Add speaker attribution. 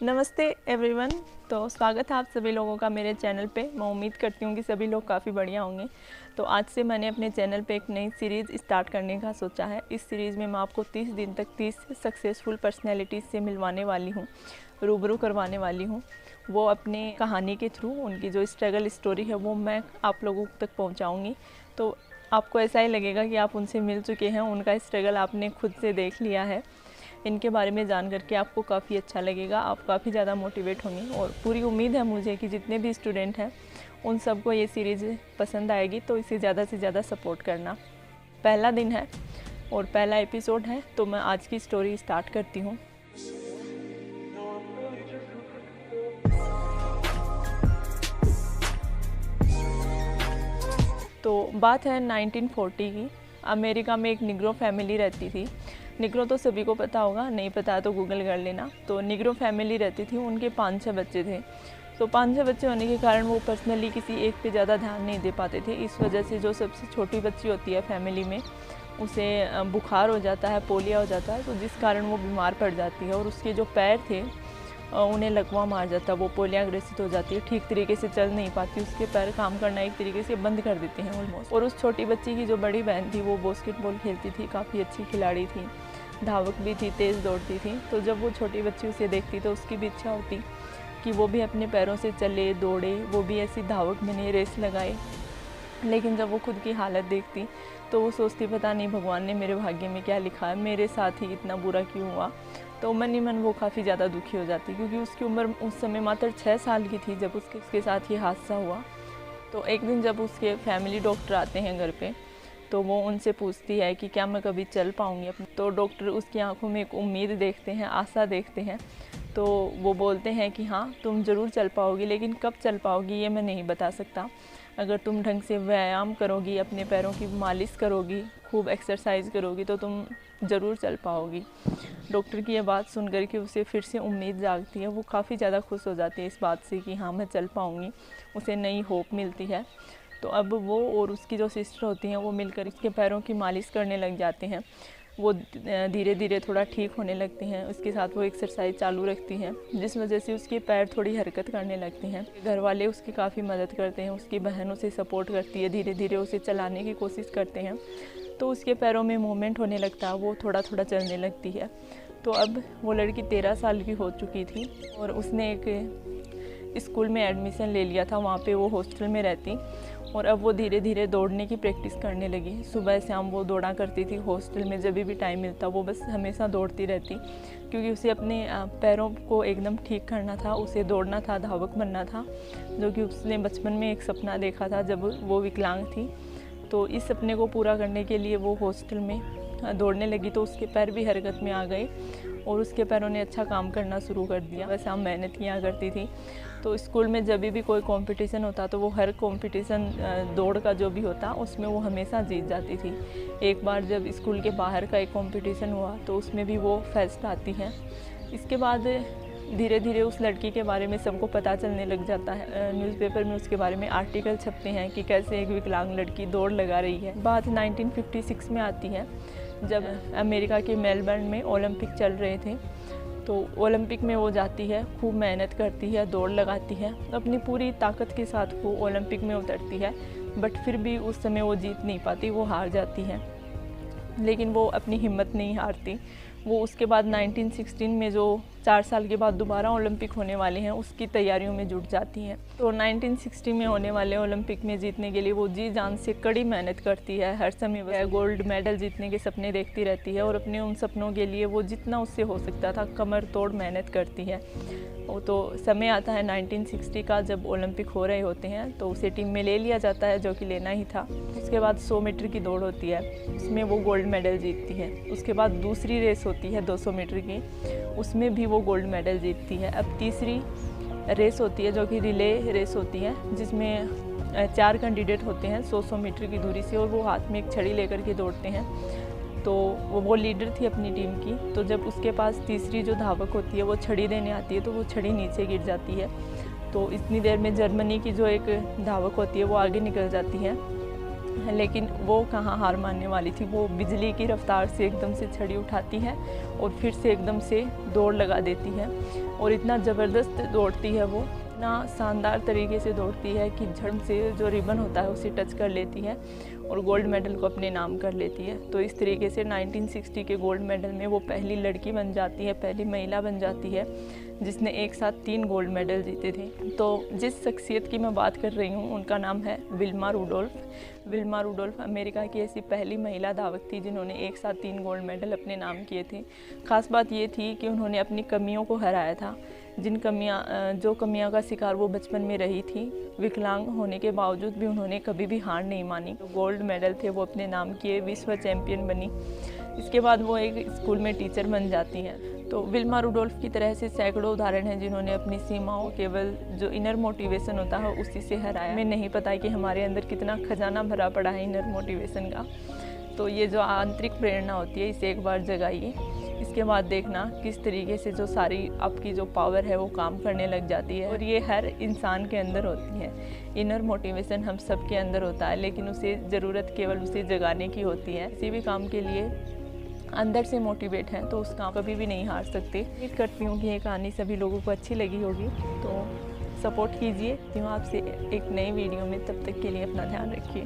Speaker 1: नमस्ते एवरीवन। तो स्वागत है आप सभी लोगों का मेरे चैनल पे। मैं उम्मीद करती हूँ कि सभी लोग काफ़ी बढ़िया होंगे। तो आज से मैंने अपने चैनल पे एक नई सीरीज़ स्टार्ट करने का सोचा है। इस सीरीज़ में मैं आपको 30 दिन तक 30 सक्सेसफुल पर्सनैलिटीज़ से मिलवाने वाली हूँ, रूबरू करवाने वाली हूँ। वो अपने कहानी के थ्रू उनकी जो स्ट्रगल स्टोरी है वो मैं आप लोगों तक पहुँचाऊँगी। तो आपको ऐसा ही लगेगा कि आप उनसे मिल चुके हैं, उनका स्ट्रगल आपने खुद से देख लिया है। इनके बारे में जान करके आपको काफ़ी अच्छा लगेगा, आप काफ़ी ज़्यादा मोटिवेट होंगे और पूरी उम्मीद है मुझे कि जितने भी स्टूडेंट हैं उन सबको ये सीरीज़ पसंद आएगी। तो इसे ज़्यादा से ज़्यादा सपोर्ट करना। पहला दिन है और पहला एपिसोड है, तो मैं आज की स्टोरी स्टार्ट करती हूँ। तो बात है 1940 की। अमेरिका में एक निग्रो फैमिली रहती थी। निग्रो तो सभी को पता होगा, नहीं पता तो गूगल कर लेना। तो निग्रो फैमिली रहती थी, उनके 5-6 बच्चे थे। तो 5-6 बच्चे होने के कारण वो पर्सनली किसी एक पे ज़्यादा ध्यान नहीं दे पाते थे। इस वजह से जो सबसे छोटी बच्ची होती है फैमिली में, उसे बुखार हो जाता है, पोलिया हो जाता है, तो जिस कारण वो बीमार पड़ जाती है और उसके जो पैर थे उन्हें लकवा मार जाता है। वो पोलिया ग्रसित हो जाती है, ठीक तरीके से चल नहीं पाती, उसके पैर काम करना एक तरीके से बंद कर देते हैं ऑलमोस्ट। और उस छोटी बच्ची की जो बड़ी बहन थी वो बास्केटबॉल खेलती थी, काफ़ी अच्छी खिलाड़ी थी, धावक भी थी, तेज़ दौड़ती थी। तो जब वो छोटी बच्ची उसे देखती तो उसकी भी इच्छा होती कि वो भी अपने पैरों से चले, दौड़े, वो भी ऐसी धावक बने, रेस लगाए। लेकिन जब वो खुद की हालत देखती तो वो सोचती पता नहीं भगवान ने मेरे भाग्य में क्या लिखा है, मेरे साथ ही इतना बुरा क्यों हुआ। तो मन ही मन वो काफ़ी ज़्यादा दुखी हो जाती, क्योंकि उसकी उम्र उस समय मात्र 6 साल की थी जब उसके साथ ये हादसा हुआ। तो एक दिन जब उसके फैमिली डॉक्टर आते हैं घर पे, तो वो उनसे पूछती है कि क्या मैं कभी चल पाऊँगी। तो डॉक्टर उसकी आंखों में एक उम्मीद देखते हैं, आशा देखते हैं। तो वो बोलते हैं कि हाँ तुम ज़रूर चल पाओगी, लेकिन कब चल पाओगी ये मैं नहीं बता सकता। अगर तुम ढंग से व्यायाम करोगी, अपने पैरों की मालिश करोगी, खूब एक्सरसाइज करोगी, तो तुम ज़रूर चल पाओगी। डॉक्टर की ये बात सुन कर के उसे फिर से उम्मीद जागती है। वो काफ़ी ज़्यादा खुश हो जाती है इस बात से कि हाँ मैं चल पाऊँगी, उसे नई होप मिलती है। तो अब वो और उसकी जो सिस्टर होती हैं वो मिलकर इसके पैरों की मालिश करने लग जाते हैं। वो धीरे धीरे थोड़ा ठीक होने लगते हैं। उसके साथ वो एक्सरसाइज चालू रखती हैं, जिस वजह से उसके पैर थोड़ी हरकत करने लगते हैं। घर वाले उसकी काफ़ी मदद करते हैं, उसकी बहन उसे सपोर्ट करती है, धीरे धीरे उसे चलाने की कोशिश करते हैं। तो उसके पैरों में मूवमेंट होने लगता है, वो थोड़ा थोड़ा चलने लगती है। तो अब वो लड़की 13 साल की हो चुकी थी और उसने एक स्कूल में एडमिशन ले लिया था। वहाँ पे वो हॉस्टल में रहती और अब वो धीरे धीरे दौड़ने की प्रैक्टिस करने लगी। सुबह शाम वो दौड़ा करती थी हॉस्टल में, जब भी टाइम मिलता वो बस हमेशा दौड़ती रहती, क्योंकि उसे अपने पैरों को एकदम ठीक करना था, उसे दौड़ना था, धावक बनना था, जो कि उसने बचपन में एक सपना देखा था जब वो विकलांग थी। तो इस सपने को पूरा करने के लिए वो हॉस्टल में दौड़ने लगी। तो उसके पैर भी हरकत में आ गए और उसके पैरों ने अच्छा काम करना शुरू कर दिया। वैसे हम मेहनत किया करती थी। तो स्कूल में जब भी कोई कंपटीशन होता तो वो हर कंपटीशन दौड़ का जो भी होता उसमें वो हमेशा जीत जाती थी। एक बार जब स्कूल के बाहर का एक कंपटीशन हुआ तो उसमें भी वो फर्स्ट आती हैं। इसके बाद धीरे धीरे उस लड़की के बारे में सबको पता चलने लग जाता है। न्यूज़पेपर में उसके बारे में आर्टिकल छपते हैं कि कैसे एक विकलांग लड़की दौड़ लगा रही है। बात 1956 में आती है, जब अमेरिका के मेलबर्न में ओलंपिक चल रहे थे। तो ओलंपिक में वो जाती है, खूब मेहनत करती है, दौड़ लगाती है, अपनी पूरी ताकत के साथ वो ओलंपिक में उतरती है। बट फिर भी उस समय वो जीत नहीं पाती, वो हार जाती है। लेकिन वो अपनी हिम्मत नहीं हारती। वो उसके बाद 1916 में जो 4 साल के बाद दोबारा ओलंपिक होने वाले हैं उसकी तैयारियों में जुट जाती हैं। तो 1960 में होने वाले ओलंपिक में जीतने के लिए वो जी जान से कड़ी मेहनत करती है। हर समय वह गोल्ड मेडल जीतने के सपने देखती रहती है और अपने उन सपनों के लिए वो जितना उससे हो सकता था कमर तोड़ मेहनत करती है। वो तो समय आता है 1960 का, जब ओलंपिक हो रहे होते हैं तो उसे टीम में ले लिया जाता है, जो कि लेना ही था। उसके बाद 100 मीटर की दौड़ होती है, उसमें वो गोल्ड मेडल जीतती है। उसके बाद दूसरी रेस होती है 200 मीटर की, उसमें भी वो गोल्ड मेडल जीतती है। अब तीसरी रेस होती है जो कि रिले रेस होती है, जिसमें 4 कैंडिडेट होते हैं 100 मीटर की दूरी से और वो हाथ में एक छड़ी लेकर के दौड़ते हैं। तो वो लीडर थी अपनी टीम की। तो जब उसके पास तीसरी जो धावक होती है वो छड़ी देने आती है तो वो छड़ी नीचे गिर जाती है। तो इतनी देर में जर्मनी की जो एक धावक होती है वो आगे निकल जाती है लेकिन वो कहाँ हार मानने वाली थी। वो बिजली की रफ्तार से एकदम से छड़ी उठाती है और फिर से एकदम से दौड़ लगा देती है और इतना ज़बरदस्त दौड़ती है वो, इतना शानदार तरीके से दौड़ती है कि झट से जो रिबन होता है उसे टच कर लेती है और गोल्ड मेडल को अपने नाम कर लेती है। तो इस तरीके से 1960 के गोल्ड मेडल में वो पहली लड़की बन जाती है, पहली महिला बन जाती है जिसने एक साथ 3 गोल्ड मेडल जीते थे। तो जिस शख्सियत की मैं बात कर रही हूँ उनका नाम है Wilma Rudolph. Wilma Rudolph America की ऐसी पहली महिला धावक थी जिन्होंने एक साथ 3 गोल्ड मेडल अपने नाम किए थे। ख़ास बात ये थी कि उन्होंने अपनी कमियों को हराया था, जो कमियां का शिकार वो बचपन में रही थी। विकलांग होने के बावजूद भी उन्होंने कभी भी हार नहीं मानी। तो गोल्ड मेडल थे वो अपने नाम किए, विश्व चैम्पियन बनी। इसके बाद वो एक स्कूल में टीचर बन जाती हैं। तो विल्मा रुडोल्फ की तरह से सैकड़ों उदाहरण हैं जिन्होंने अपनी सीमाओं केवल जो इनर मोटिवेशन होता है उसी से हराया। हमें नहीं पता कि हमारे अंदर कितना खजाना भरा पड़ा है इनर मोटिवेशन का। तो ये जो आंतरिक प्रेरणा होती है इसे एक बार जगाइए, इसके बाद देखना किस तरीके से जो सारी आपकी जो पावर है वो काम करने लग जाती है। और ये हर इंसान के अंदर होती है। इनर मोटिवेशन हम सब के अंदर होता है, लेकिन उसे ज़रूरत केवल उसे जगाने की होती है। किसी भी काम के लिए अंदर से मोटिवेट हैं तो उस काम कभी भी नहीं हार सकते। उम्मीद करती हूँ कि ये कहानी सभी लोगों को अच्छी लगी होगी, तो सपोर्ट कीजिए। आपसे एक नई वीडियो में, तब तक के लिए अपना ध्यान रखिए।